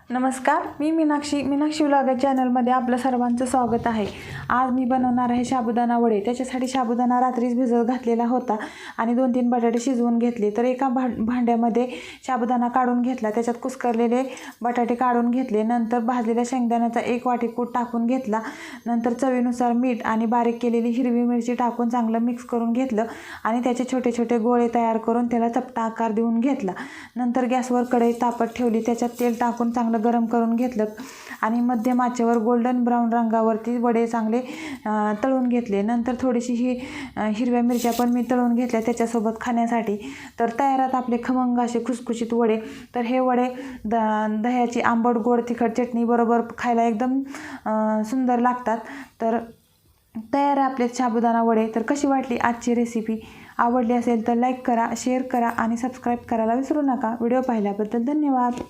नमस्कार, मी मीनाक्षी व्लॉग चॅनलमध्ये आपलं सर्वांचं स्वागत आहे। आज मी बनवणार आहे साबुदाणा वडे। त्याच्यासाठी साबुदाणा रात्रीच भिजत घातलेला होता आणि 2-3 बटाटे शिजवून घेतले। तर एका भांड्यामध्ये साबुदाणा काढून घेतला, त्याच्यात कुस्करलेले बटाटे काढून घेतले। नंतर भाजलेल्या शेंगदाण्याचा 1 वाटी कूट टाकून घेतला। नंतर चवीनुसार मीठ आणि बारीक केलेली हिरवी मिरची टाकून चांगलं मिक्स करून घेतलं आणि त्याचे छोटे छोटे गोळे तयार करून त्याला चपटा आकार देऊन घेतला। नंतर गॅसवर कढई तापत ठेवली, त्याच्यात तेल टाकून चांगलं गरम करून घेतलं आणि मध्यम आचेवर गोल्डन ब्राऊन रंगावरती वडे चांगले तळून घेतले। नंतर थोडीशी हिरव्या मिरच्या पण मी तळून घेतल्या त्याच्यासोबत खाण्यासाठी। तर तयारात आपले खमंग असे खुसखुशीत वडे। तर हे वडे दह्याची आंबट गोड तिखट चटणी बरोबर खायला एकदम सुंदर लागतात। तर तयार आहे आपले साबुदाणा वडे। तर कशी वाटली आजची रेसिपी? आवडली असेल तर लाईक करा, शेअर करा आणि सबस्क्राईब करायला विसरू नका। व्हिडिओ पाहिल्याबद्दल धन्यवाद।